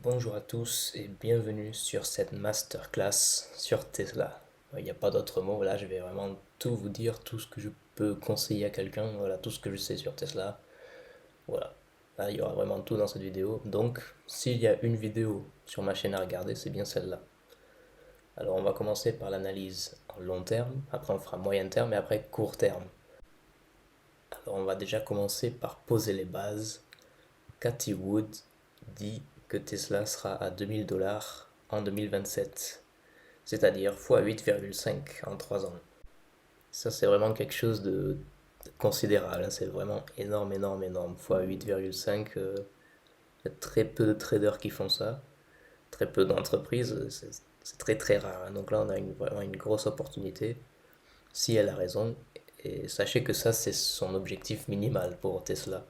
Bonjour à tous et bienvenue sur cette masterclass sur Tesla. Il n'y a pas d'autre mot, là je vais vraiment tout vous dire, tout ce que je peux conseiller à quelqu'un, voilà, tout ce que je sais sur Tesla. Voilà, là il y aura vraiment tout dans cette vidéo. Donc s'il y a une vidéo sur ma chaîne à regarder, c'est bien celle-là. Alors on va commencer par l'analyse en long terme, après on fera moyen terme et après court terme. Alors on va déjà commencer par poser les bases. Cathie Wood dit que Tesla sera à 2000 $ en 2027, c'est-à-dire x 8,5 en 3 ans. Ça, c'est vraiment quelque chose de considérable, hein. C'est vraiment énorme, énorme, énorme. X 8,5, il y a très peu de traders qui font ça, très peu d'entreprises, c'est très très rare, hein. Donc là, on a vraiment une grosse opportunité, si elle a raison. Et sachez que ça, c'est son objectif minimal pour Tesla.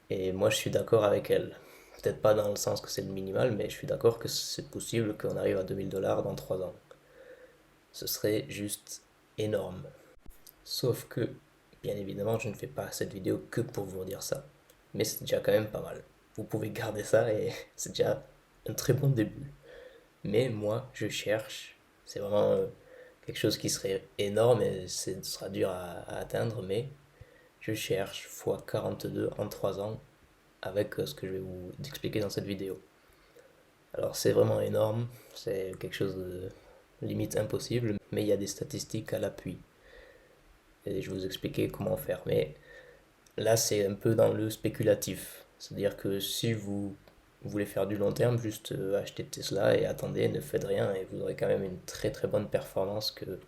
Et moi, je suis d'accord avec elle. Peut-être pas dans le sens que c'est le minimal, mais je suis d'accord que c'est possible qu'on arrive à 2000 $ dans 3 ans. Ce serait juste énorme. Sauf que, bien évidemment, je ne fais pas cette vidéo que pour vous dire ça. Mais c'est déjà quand même pas mal. Vous pouvez garder ça et c'est déjà un très bon début. Mais moi, je cherche. C'est vraiment quelque chose qui serait énorme et ce sera dur à atteindre, mais je cherche x 42 en 3 ans avec ce que je vais vous expliquer dans cette vidéo. Alors c'est vraiment énorme, c'est quelque chose de limite impossible, mais il y a des statistiques à l'appui. Et je vais vous expliquer comment faire. Mais là c'est un peu dans le spéculatif. C'est-à-dire que si vous voulez faire du long terme, juste achetez Tesla et attendez, ne faites rien et vous aurez quand même une très très bonne performance que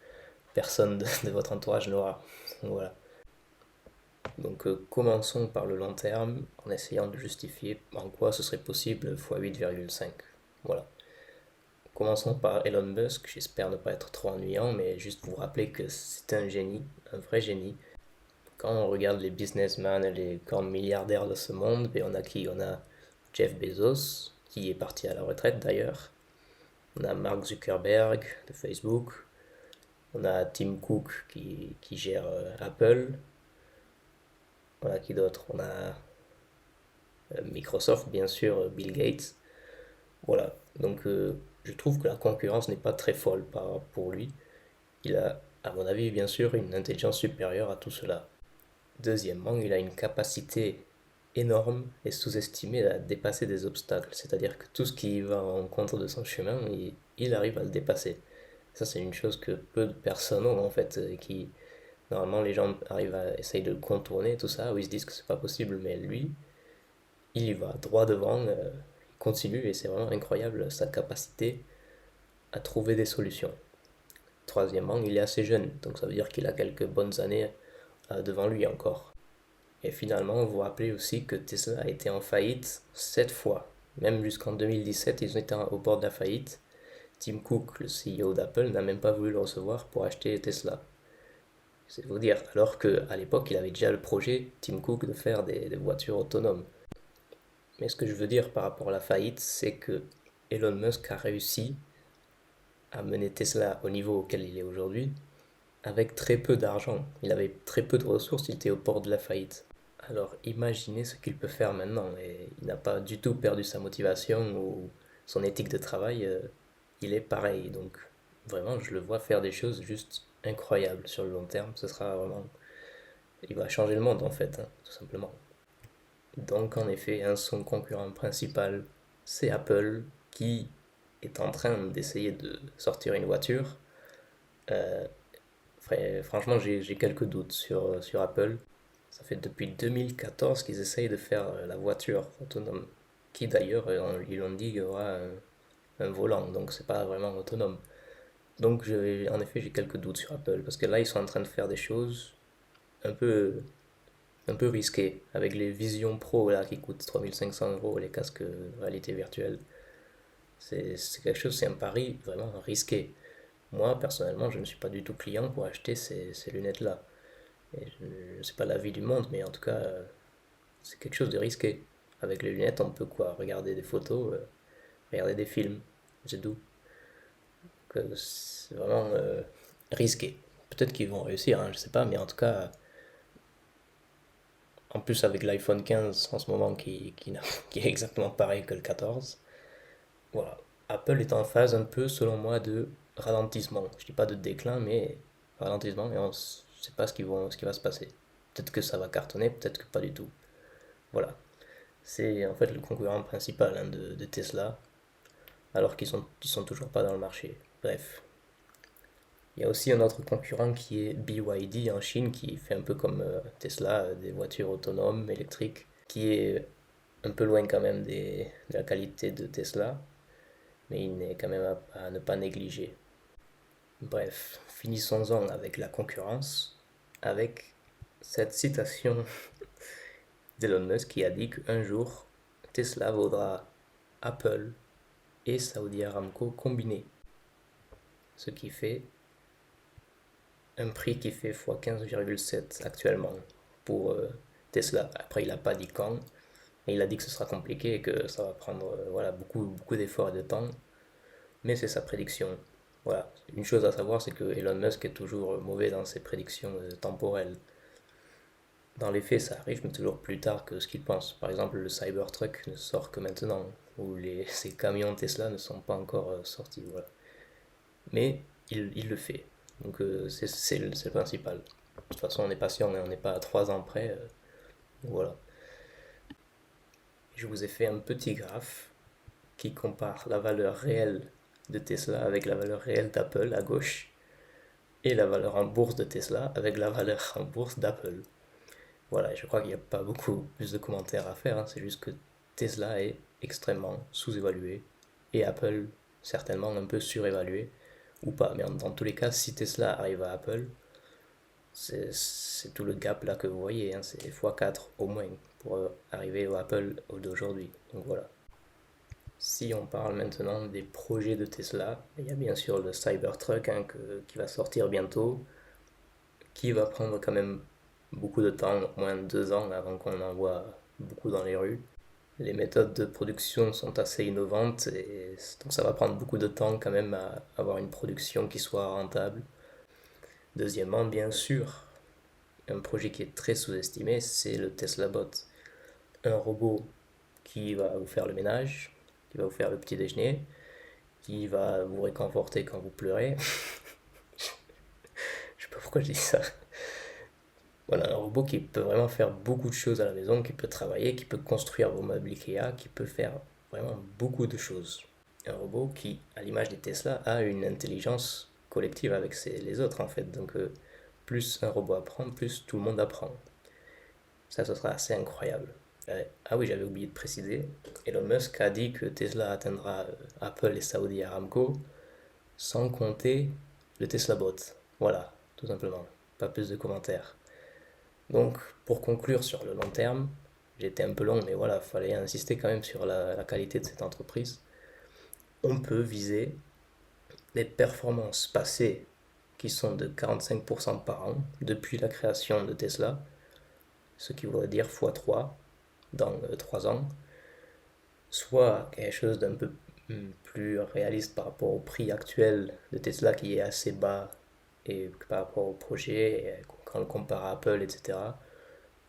personne de votre entourage n'aura. Voilà. Donc commençons par le long terme en essayant de justifier en quoi ce serait possible x 8,5. Voilà. Commençons par Elon Musk, j'espère ne pas être trop ennuyant, mais juste vous rappeler que c'est un génie, un vrai génie. Quand on regarde les businessmen et les grands milliardaires de ce monde, ben on a qui? On a Jeff Bezos, qui est parti à la retraite d'ailleurs. On a Mark Zuckerberg de Facebook. On a Tim Cook qui gère Apple. On a qui d'autre? On a Microsoft, bien sûr, Bill Gates. Voilà. Donc je trouve que la concurrence n'est pas très folle pour lui. Il a, à mon avis, bien sûr, une intelligence supérieure à tout cela. Deuxièmement, il a une capacité énorme et sous-estimée à dépasser des obstacles. C'est-à-dire que tout ce qui va en contre de son chemin, il arrive à le dépasser. Ça, c'est une chose que peu de personnes ont en fait, et qui normalement les gens arrivent à essayer de le contourner, tout ça, ou ils se disent que c'est pas possible, mais lui, il y va droit devant, il continue et c'est vraiment incroyable sa capacité à trouver des solutions. Troisièmement, il est assez jeune, donc ça veut dire qu'il a quelques bonnes années devant lui encore. Et finalement, vous vous rappelez aussi que Tesla a été en faillite 7 fois. Même jusqu'en 2017, ils étaient au bord de la faillite. Tim Cook, le CEO d'Apple, n'a même pas voulu le recevoir pour acheter Tesla. C'est vous dire. Alors qu'à l'époque, il avait déjà le projet, Tim Cook, de faire des voitures autonomes. Mais ce que je veux dire par rapport à la faillite, c'est que Elon Musk a réussi à mener Tesla au niveau auquel il est aujourd'hui avec très peu d'argent. Il avait très peu de ressources, il était au bord de la faillite. Alors imaginez ce qu'il peut faire maintenant. Et il n'a pas du tout perdu sa motivation ou son éthique de travail. Il est pareil. Donc vraiment, je le vois faire des choses juste incroyables sur le long terme. Ce sera vraiment... Il va changer le monde en fait, hein, tout simplement. Donc en effet, son concurrent principal, c'est Apple qui est en train d'essayer de sortir une voiture. Euh, Franchement, j'ai quelques doutes sur Apple. Ça fait depuis 2014 qu'ils essayent de faire la voiture autonome, qui d'ailleurs, ils l'ont dit, il y aura un volant, donc c'est pas vraiment autonome. Donc en effet, j'ai quelques doutes sur Apple, parce que là, ils sont en train de faire des choses un peu, un peu risquées, avec les Vision Pro là, qui coûtent 3500 €, les casques de réalité virtuelle. C'est quelque chose, c'est un pari vraiment risqué. Moi, personnellement, je ne suis pas du tout client pour acheter ces lunettes-là. Et je ne sais pas l'avis du monde, mais en tout cas, c'est quelque chose de risqué. Avec les lunettes, on peut quoi? Regarder des photos, regarder des films, c'est tout. C'est vraiment risqué. Peut-être qu'ils vont réussir, hein, je sais pas, mais en tout cas, en plus avec l'iPhone 15 en ce moment qui est exactement pareil que le 14, Voilà. Apple est en phase un peu, selon moi, de ralentissement. Je dis pas de déclin, mais ralentissement, et on ne sait pas ce qui va se passer. Peut-être que ça va cartonner, peut-être que pas du tout. Voilà. C'est en fait le concurrent principal, hein, de Tesla, alors qu'ils sont toujours pas dans le marché. Bref. Il y a aussi un autre concurrent qui est BYD en Chine, qui fait un peu comme Tesla, des voitures autonomes, électriques, qui est un peu loin quand même de la qualité de Tesla, mais il n'est quand même à ne pas négliger. Bref, finissons-en avec la concurrence, avec cette citation d'Elon Musk qui a dit qu'un jour, Tesla vaudra Apple et Saudi Aramco combinés, ce qui fait un prix qui fait x 15,7 actuellement pour Tesla. Après, il n'a pas dit quand, mais il a dit que ce sera compliqué et que ça va prendre voilà, beaucoup d'efforts et de temps, mais c'est sa prédiction. Voilà. Une chose à savoir, c'est que Elon Musk est toujours mauvais dans ses prédictions temporelles. Dans les faits, ça arrive, mais toujours plus tard que ce qu'il pense. Par exemple, le Cybertruck ne sort que maintenant, ou ces camions Tesla ne sont pas encore sortis. Voilà. Mais il le fait. Donc c'est le principal. De toute façon, on est patient, on n'est pas à 3 ans près. Voilà. Je vous ai fait un petit graphe qui compare la valeur réelle de Tesla avec la valeur réelle d'Apple à gauche et la valeur en bourse de Tesla avec la valeur en bourse d'Apple. Voilà, je crois qu'il n'y a pas beaucoup plus de commentaires à faire, hein. C'est juste que Tesla est extrêmement sous-évalué et Apple certainement un peu surévalué ou pas. Mais dans tous les cas, si Tesla arrive à Apple, c'est tout le gap là que vous voyez, hein. C'est x4 au moins pour arriver au Apple d'aujourd'hui. Donc voilà. Si on parle maintenant des projets de Tesla, il y a bien sûr le Cybertruck, hein, qui va sortir bientôt, qui va prendre quand même beaucoup de temps, au moins 2 ans avant qu'on en voit beaucoup dans les rues. Les méthodes de production sont assez innovantes et donc ça va prendre beaucoup de temps quand même à avoir une production qui soit rentable. Deuxièmement, bien sûr, un projet qui est très sous-estimé, c'est le Tesla Bot. Un robot qui va vous faire le ménage, qui va vous faire le petit déjeuner, qui va vous réconforter quand vous pleurez. Je sais pas pourquoi je dis ça. Voilà, un robot qui peut vraiment faire beaucoup de choses à la maison, qui peut travailler, qui peut construire vos meubles Ikea, qui peut faire vraiment beaucoup de choses. Un robot qui, à l'image des Tesla, a une intelligence collective avec les autres en fait. Donc plus un robot apprend, plus tout le monde apprend. Ça, ce sera assez incroyable. Ah oui, j'avais oublié de préciser, Elon Musk a dit que Tesla atteindra Apple et Saudi Aramco sans compter le Tesla Bot. Voilà, tout simplement. Pas plus de commentaires. Donc, pour conclure sur le long terme, j'étais un peu long, mais voilà, il fallait insister quand même sur la qualité de cette entreprise. On peut viser les performances passées qui sont de 45% par an depuis la création de Tesla, ce qui voudrait dire x3 dans 3 ans, soit quelque chose d'un peu plus réaliste par rapport au prix actuel de Tesla qui est assez bas et par rapport au projet, et quand on le compare à Apple, etc.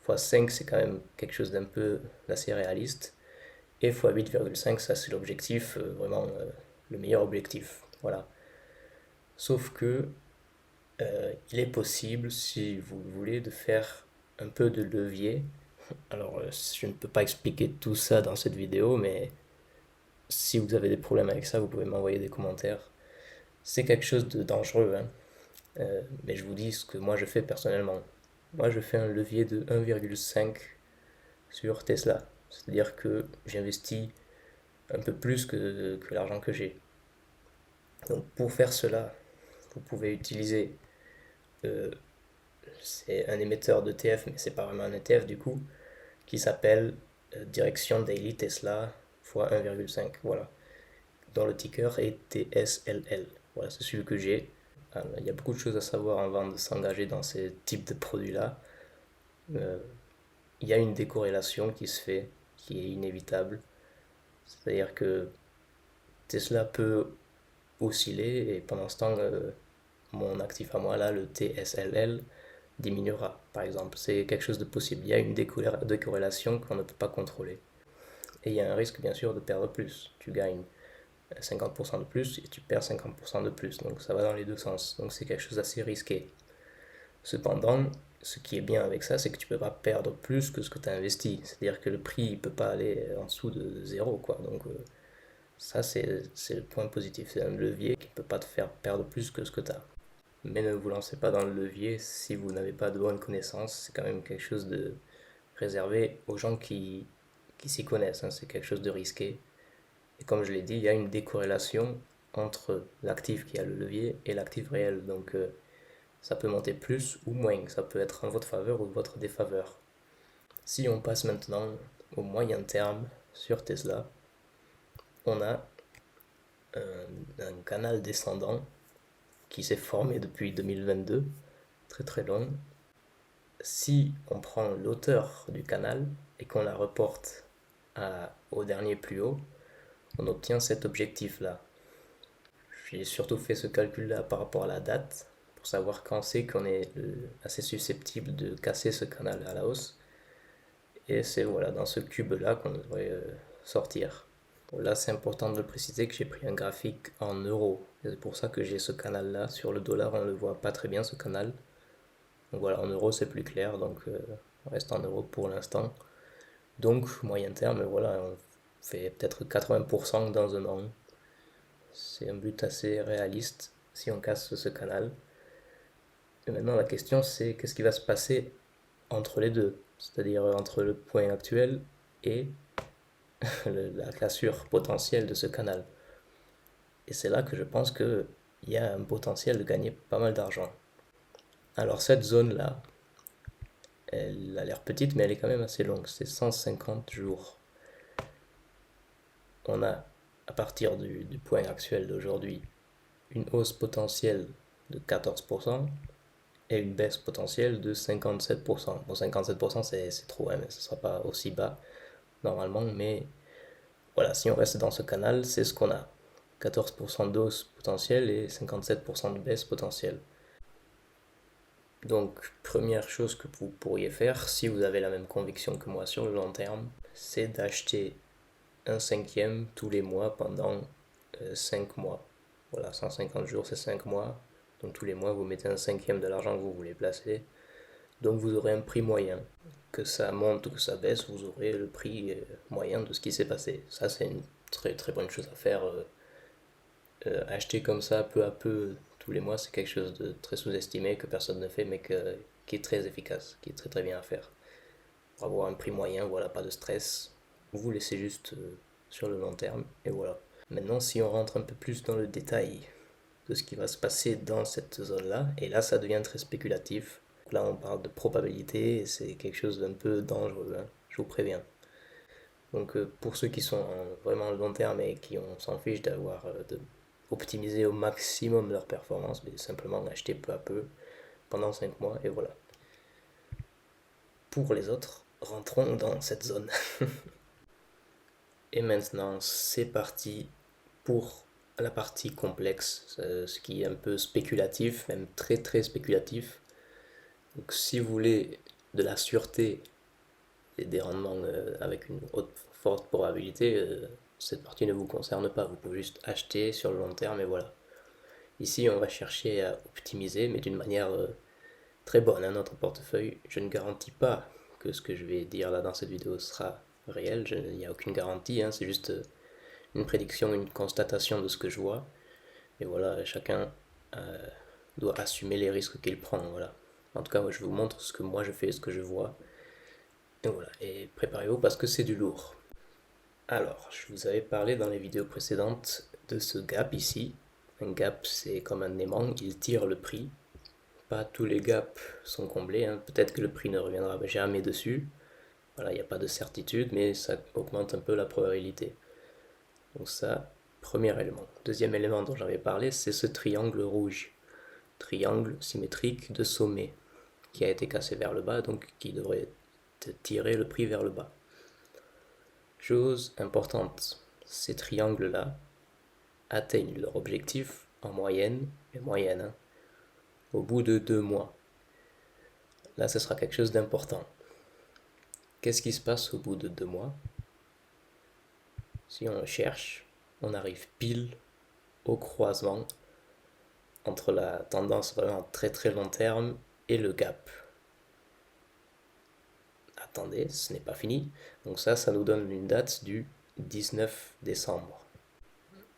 x5 c'est quand même quelque chose d'un peu d'assez réaliste. Et x8,5 ça c'est l'objectif, vraiment le meilleur objectif. Voilà. Sauf que il est possible, si vous le voulez, de faire un peu de levier. Alors je ne peux pas expliquer tout ça dans cette vidéo, mais si vous avez des problèmes avec ça, vous pouvez m'envoyer des commentaires. C'est quelque chose de dangereux, hein. Mais je vous dis ce que moi je fais personnellement. Moi je fais un levier de 1,5 sur Tesla. C'est-à-dire que j'investis un peu plus que l'argent que j'ai. Donc pour faire cela, vous pouvez utiliser, euh, c'est un émetteur d'ETF, mais c'est pas vraiment un ETF du coup, qui s'appelle Direction Daily Tesla x 1,5. Voilà. Dont le ticker est TSLL. Voilà, c'est celui que j'ai. Alors, il y a beaucoup de choses à savoir avant de s'engager dans ces types de produits-là. Euh, il y a une décorrélation qui se fait, qui est inévitable. C'est-à-dire que Tesla peut osciller et pendant ce temps, mon actif à moi, là, le TSLL, diminuera, par exemple. C'est quelque chose de possible. Il y a une décorrélation qu'on ne peut pas contrôler. Et il y a un risque, bien sûr, de perdre plus. Tu gagnes 50% de plus et tu perds 50% de plus. Donc ça va dans les deux sens. Donc c'est quelque chose d'assez risqué. Cependant, ce qui est bien avec ça, c'est que tu peux pas perdre plus que ce que tu as investi. C'est-à-dire que le prix ne peut pas aller en dessous de zéro, quoi. Donc ça, c'est le point positif. C'est un levier qui ne peut pas te faire perdre plus que ce que tu as. Mais ne vous lancez pas dans le levier si vous n'avez pas de bonnes connaissances. C'est quand même quelque chose de réservé aux gens qui s'y connaissent, hein. C'est quelque chose de risqué. Et comme je l'ai dit, il y a une décorrélation entre l'actif qui a le levier et l'actif réel. Donc ça peut monter plus ou moins. Ça peut être en votre faveur ou votre défaveur. Si on passe maintenant au moyen terme sur Tesla, on a un canal descendant qui s'est formé depuis 2022, très très long. Si on prend l'auteur du canal et qu'on la reporte au dernier plus haut, on obtient cet objectif-là. J'ai surtout fait ce calcul-là par rapport à la date, pour savoir quand c'est qu'on est assez susceptible de casser ce canal à la hausse. Et c'est voilà, dans ce cube-là qu'on devrait sortir. Bon, là, c'est important de le préciser que j'ai pris un graphique en euros. C'est pour ça que j'ai ce canal-là. Sur le dollar, on ne le voit pas très bien, ce canal. Donc voilà, en euros, c'est plus clair. Donc on reste en euros pour l'instant. Donc, moyen terme, voilà, on fait peut-être 80% dans un an. C'est un but assez réaliste si on casse ce canal. Et maintenant, la question, c'est qu'est-ce qui va se passer entre les deux, c'est-à-dire entre le point actuel et la cassure potentielle de ce canal. Et c'est là que je pense qu'il y a un potentiel de gagner pas mal d'argent. Alors cette zone-là, elle a l'air petite, mais elle est quand même assez longue, c'est 150 jours. On a, à partir du point actuel d'aujourd'hui, une hausse potentielle de 14% et une baisse potentielle de 57%. Bon, 57% c'est trop, hein, mais ce ne sera pas aussi bas normalement, mais voilà, si on reste dans ce canal, c'est ce qu'on a. 14% de hausse potentielle et 57% de baisse potentielle. Donc, première chose que vous pourriez faire, si vous avez la même conviction que moi sur le long terme, c'est d'acheter un cinquième tous les mois pendant 5 mois. Voilà, 150 jours, c'est 5 mois. Donc tous les mois, vous mettez un cinquième de l'argent que vous voulez placer. Donc vous aurez un prix moyen. Que ça monte ou que ça baisse, vous aurez le prix moyen de ce qui s'est passé. Ça, c'est une très très bonne chose à faire. Acheter comme ça, peu à peu, tous les mois, c'est quelque chose de très sous-estimé, que personne ne fait, mais qui est très efficace, qui est très très bien à faire. Pour avoir un prix moyen, voilà, pas de stress. Vous laissez juste sur le long terme, et voilà. Maintenant, si on rentre un peu plus dans le détail de ce qui va se passer dans cette zone-là, et là, ça devient très spéculatif. Là, on parle de probabilité, et c'est quelque chose d'un peu dangereux, hein, je vous préviens. Donc, pour ceux qui sont vraiment long terme et qui s'en fichent d'avoir de optimiser au maximum leur performance, mais simplement acheter peu à peu pendant 5 mois, et voilà. Pour les autres, rentrons dans cette zone. Et maintenant, c'est parti pour la partie complexe, ce qui est un peu spéculatif, même très très spéculatif. Donc si vous voulez de la sûreté et des rendements avec une haute, forte probabilité, cette partie ne vous concerne pas. Vous pouvez juste acheter sur le long terme et voilà. Ici, on va chercher à optimiser, mais d'une manière très bonne, hein, notre portefeuille. Je ne garantis pas que ce que je vais dire là dans cette vidéo sera réel. Il n'y a aucune garantie, hein, c'est juste une prédiction, une constatation de ce que je vois. Et voilà, chacun doit assumer les risques qu'il prend. Voilà. En tout cas, moi, je vous montre ce que moi je fais, ce que je vois. Et voilà, et préparez-vous parce que c'est du lourd. Alors, je vous avais parlé dans les vidéos précédentes de ce gap ici. Un gap, c'est comme un aimant, il tire le prix. Pas tous les gaps sont comblés, hein. Peut-être que le prix ne reviendra jamais dessus. Voilà, il n'y a pas de certitude, mais ça augmente un peu la probabilité. Donc ça, premier élément. Deuxième élément dont j'avais parlé, c'est ce triangle rouge. Triangle symétrique de sommet, qui a été cassé vers le bas, donc qui devrait tirer le prix vers le bas. Chose importante, ces triangles-là atteignent leur objectif en moyenne, hein, au bout de 2 mois. Là, ce sera quelque chose d'important. Qu'est-ce qui se passe au bout de 2 mois? Si on le cherche, on arrive pile au croisement entre la tendance vraiment très très long terme et le gap. Attendez, ce n'est pas fini. Donc ça nous donne une date du 19 décembre.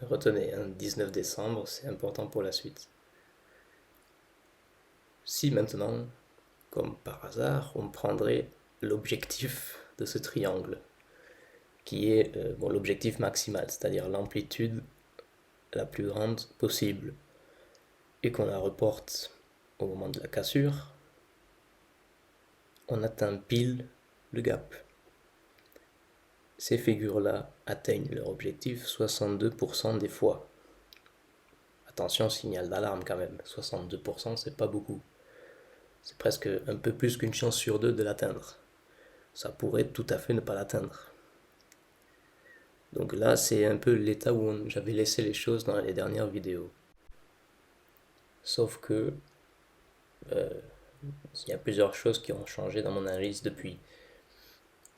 Retenez, 19 décembre, c'est important pour la suite. Si maintenant, comme par hasard, on prendrait l'objectif de ce triangle, qui est l'objectif maximal, c'est-à-dire l'amplitude la plus grande possible, et qu'on la reporte au moment de la cassure, on atteint pile le gap. Ces figures-là atteignent leur objectif 62% des fois. Attention, signal d'alarme quand même, 62% c'est pas beaucoup. C'est presque un peu plus qu'une chance sur deux de l'atteindre. Ça pourrait tout à fait ne pas l'atteindre. Donc là, c'est un peu l'état où j'avais laissé les choses dans les dernières vidéos. Sauf que il y a plusieurs choses qui ont changé dans mon analyse depuis.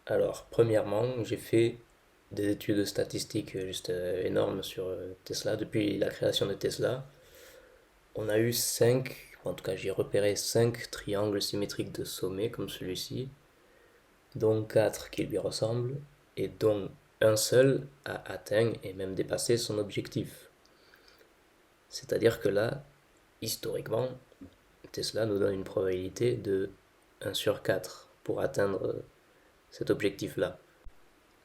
Alors, premièrement, j'ai fait des études statistiques juste énormes sur Tesla. Depuis la création de Tesla, on a eu 5, en tout cas j'ai repéré 5 triangles symétriques de sommet comme celui-ci, dont 4 qui lui ressemblent, et dont un seul a atteint et même dépassé son objectif. C'est-à-dire que là, historiquement, Tesla nous donne une probabilité de 1 sur 4 pour atteindre cet objectif-là.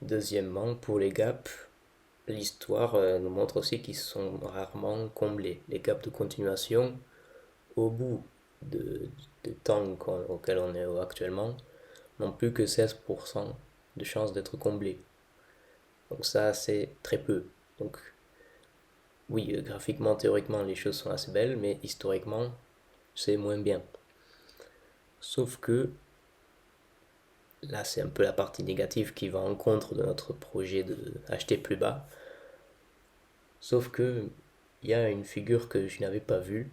Deuxièmement, pour les gaps, l'histoire nous montre aussi qu'ils sont rarement comblés. Les gaps de continuation, au bout de temps auquel on est actuellement, n'ont plus que 16% de chances d'être comblés. Donc ça, c'est très peu. Donc oui, graphiquement, théoriquement, les choses sont assez belles, mais historiquement, c'est moins bien. Sauf que là, c'est un peu la partie négative qui va en contre de notre projet de acheter plus bas. Sauf que il y a une figure que je n'avais pas vue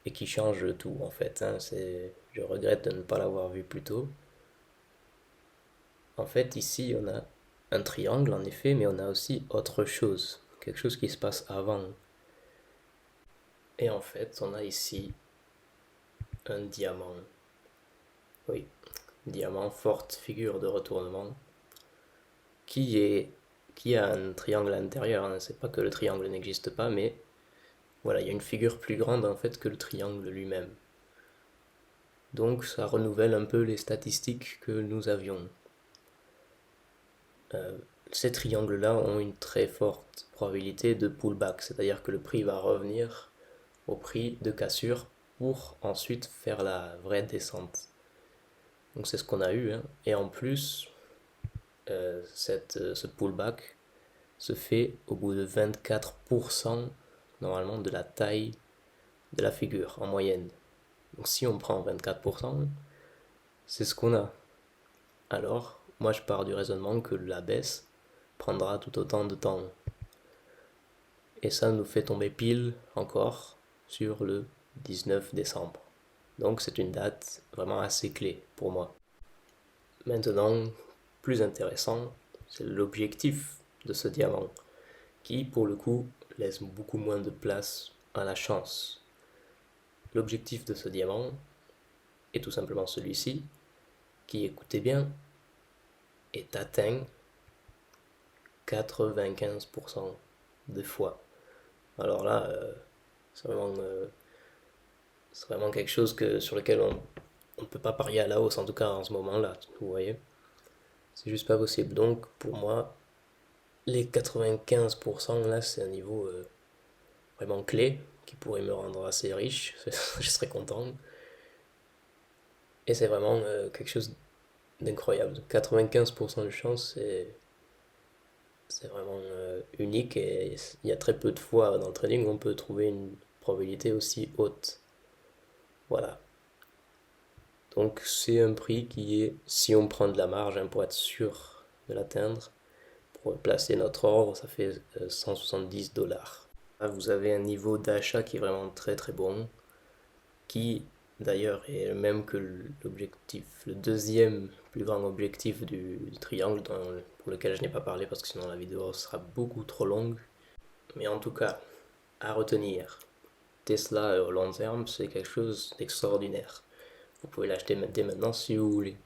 et qui change tout en fait. Je regrette de ne pas l'avoir vue plus tôt. En fait, ici, on a un triangle en effet, mais on a aussi autre chose, quelque chose qui se passe avant. Et en fait, on a ici un diamant. Oui, diamant, forte figure de retournement, qui a un triangle à l'intérieur. Hein. C'est pas que le triangle n'existe pas, mais voilà, il y a une figure plus grande en fait que le triangle lui-même. Donc ça renouvelle un peu les statistiques que nous avions. Ces triangles-là ont une très forte probabilité de pullback, c'est-à-dire que le prix va revenir au prix de cassure pour ensuite faire la vraie descente. Donc c'est ce qu'on a eu, hein. Et en plus, ce pullback se fait au bout de 24% normalement de la taille de la figure en moyenne. Donc si on prend 24%, c'est ce qu'on a. Alors, moi je pars du raisonnement que la baisse prendra tout autant de temps. Et ça nous fait tomber pile encore sur le 19 décembre. Donc c'est une date vraiment assez clé pour moi. Maintenant, plus intéressant, c'est l'objectif de ce diamant, qui pour le coup laisse beaucoup moins de place à la chance. L'objectif de ce diamant est tout simplement celui-ci, qui, écoutez bien, est atteint 95% des fois. Alors là, c'est vraiment quelque chose sur lequel on ne peut pas parier à la hausse, en tout cas en ce moment-là, vous voyez. C'est juste pas possible. Donc pour moi, les 95% là, c'est un niveau vraiment clé qui pourrait me rendre assez riche. Je serais content. Et c'est vraiment quelque chose d'incroyable. 95% de chance, c'est vraiment unique et il y a très peu de fois dans le trading où on peut trouver une probabilité aussi haute. Voilà. Donc c'est un prix qui est, si on prend de la marge hein, pour être sûr de l'atteindre, pour placer notre ordre, ça fait 170 $. Là, vous avez un niveau d'achat qui est vraiment très très bon, qui d'ailleurs est le même que l'objectif, le deuxième plus grand objectif du triangle pour lequel je n'ai pas parlé parce que sinon la vidéo sera beaucoup trop longue. Mais en tout cas, à retenir, Tesla au long terme, c'est quelque chose d'extraordinaire. Vous pouvez l'acheter dès maintenant si vous voulez.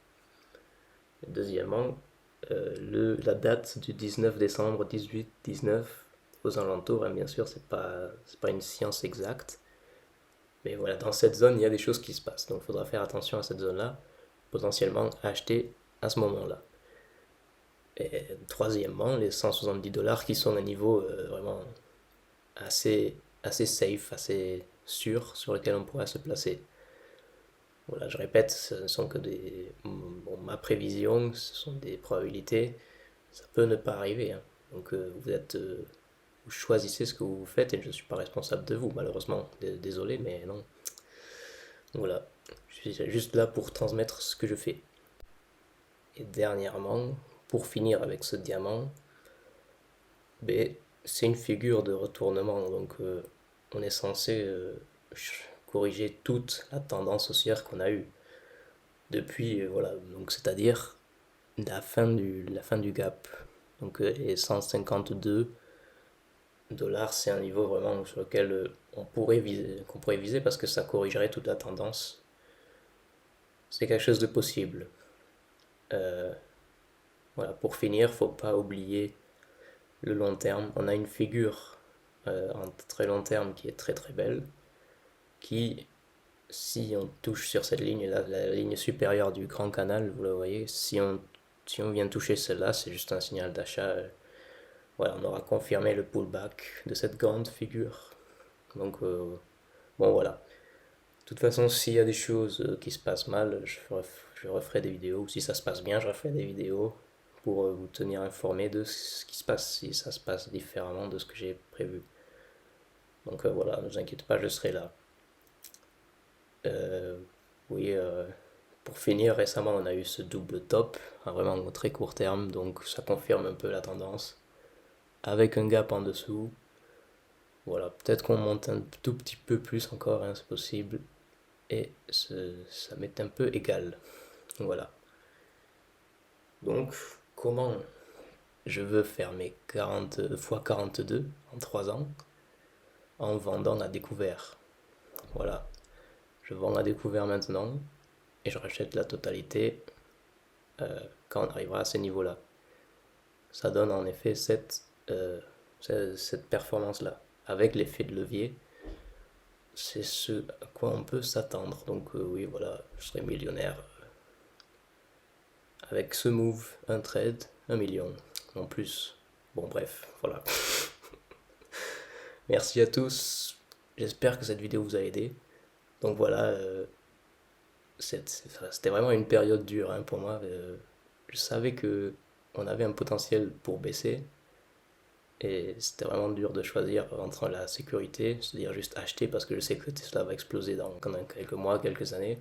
Deuxièmement, la date du 19 décembre 18-19 aux alentours, hein, bien sûr, c'est pas une science exacte, mais voilà, dans cette zone, il y a des choses qui se passent, donc il faudra faire attention à cette zone-là, potentiellement acheter à ce moment-là. Et troisièmement, les 170 dollars qui sont un niveau vraiment assez, assez safe, assez sûr sur lequel on pourrait se placer. Voilà, je répète, ce ne sont que bon, ma prévision, ce sont des probabilités, ça peut ne pas arriver, hein. Donc vous choisissez ce que vous faites et je ne suis pas responsable de vous, malheureusement. Désolé, mais non. Voilà, je suis juste là pour transmettre ce que je fais. Et dernièrement, pour finir avec ce diamant, ben, c'est une figure de retournement, donc on est censé corriger toute la tendance haussière qu'on a eue depuis, voilà, donc c'est-à-dire la fin du gap. Donc les 152 dollars, c'est un niveau vraiment sur lequel qu'on pourrait viser parce que ça corrigerait toute la tendance. C'est quelque chose de possible. Euh, voilà, pour finir, faut pas oublier le long terme. On a une figure en très long terme qui est très très belle, qui, si on touche sur cette ligne, la ligne supérieure du grand canal, vous la voyez, si on vient toucher celle-là, c'est juste un signal d'achat. Voilà, on aura confirmé le pullback de cette grande figure. Donc, bon, voilà. De toute façon, s'il y a des choses qui se passent mal, je referai des vidéos. Si ça se passe bien, je referai des vidéos pour vous tenir informé de ce qui se passe, si ça se passe différemment de ce que j'ai prévu. Donc voilà, ne vous inquiétez pas, je serai là. Euh, oui, pour finir, récemment, on a eu ce double top, vraiment au très court terme, donc ça confirme un peu la tendance. Avec un gap en dessous, voilà, peut-être qu'on monte un tout petit peu plus encore, hein, c'est possible, et ça m'est un peu égal. Voilà. Donc, comment je veux faire mes 40 fois 42 en 3 ans en vendant à découvert? Voilà. Je vends à découvert maintenant et je rachète la totalité quand on arrivera à ces niveaux-là. Ça donne en effet cette performance-là. Avec l'effet de levier, c'est ce à quoi on peut s'attendre. Donc oui, voilà, je serai millionnaire avec ce move, un trade, 1 million, en plus. Bon bref, voilà. Merci à tous. J'espère que cette vidéo vous a aidé. Donc voilà, c'était vraiment une période dure, hein, pour moi. Je savais que on avait un potentiel pour baisser et c'était vraiment dur de choisir entre la sécurité, c'est-à-dire juste acheter parce que je sais que Tesla va exploser dans quelques mois, quelques années,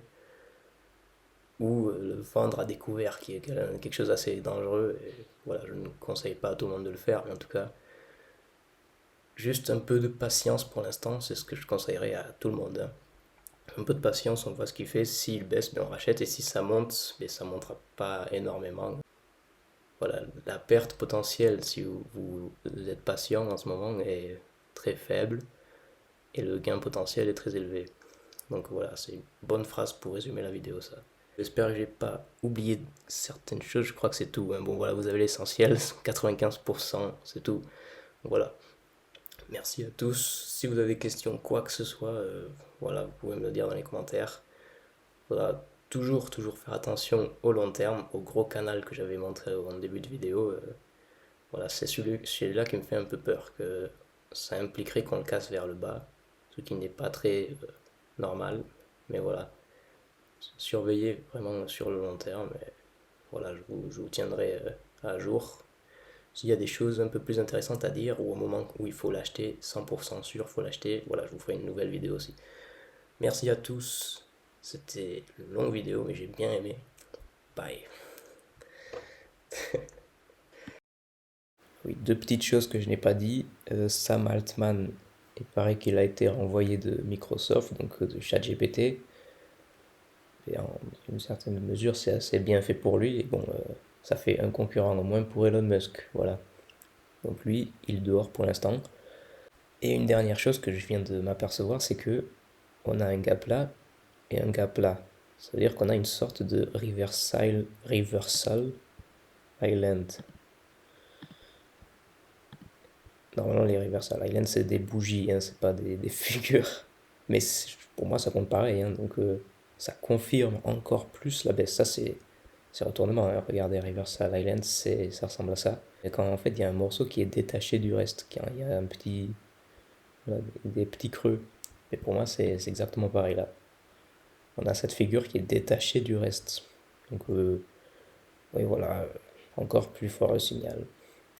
ou le vendre à découvert qui est quelque chose d'assez dangereux. Et voilà, je ne conseille pas à tout le monde de le faire, mais en tout cas, juste un peu de patience pour l'instant, c'est ce que je conseillerais à tout le monde, hein. Un peu de patience, on voit ce qu'il fait. S'il baisse, ben on rachète. Et si ça monte, ben ça ne montera pas énormément. Voilà, la perte potentielle, si vous êtes patient en ce moment, est très faible. Et le gain potentiel est très élevé. Donc voilà, c'est une bonne phrase pour résumer la vidéo, ça. J'espère que j'ai pas oublié certaines choses. Je crois que c'est tout, hein. Bon voilà, vous avez l'essentiel. 95%, c'est tout. Voilà. Merci à tous. Si vous avez des questions, quoi que ce soit, voilà, vous pouvez me le dire dans les commentaires. Il faudra toujours faire attention au long terme, au gros canal que j'avais montré en début de vidéo. Voilà, c'est celui-là qui me fait un peu peur, que ça impliquerait qu'on le casse vers le bas, ce qui n'est pas très normal. Mais voilà, surveillez vraiment sur le long terme. Et voilà, je vous tiendrai à jour. S'il y a des choses un peu plus intéressantes à dire, ou au moment où il faut l'acheter, 100% sûr, il faut l'acheter, voilà, je vous ferai une nouvelle vidéo aussi. Merci à tous. C'était une longue vidéo, mais j'ai bien aimé. Bye. Oui, deux petites choses que je n'ai pas dit. Sam Altman, il paraît qu'il a été renvoyé de Microsoft, donc de ChatGPT. Et en une certaine mesure, c'est assez bien fait pour lui. Et bon, ça fait un concurrent au moins pour Elon Musk. Voilà. Donc lui, il est dehors pour l'instant. Et une dernière chose que je viens de m'apercevoir, c'est que on a un gap là et un gap là. Ça veut dire qu'on a une sorte de reversal island. Normalement, les reversal islands, c'est des bougies, hein, c'est pas des figures. Mais pour moi, ça compte pareil, hein, donc ça confirme encore plus la baisse. Ça, c'est retournement, hein. Regardez, reversal island, ça ressemble à ça. Et quand en fait, il y a un morceau qui est détaché du reste, il y a un petit, voilà, des petits creux. Et pour moi, c'est exactement pareil là. On a cette figure qui est détachée du reste. Donc, oui, voilà, encore plus fort le signal.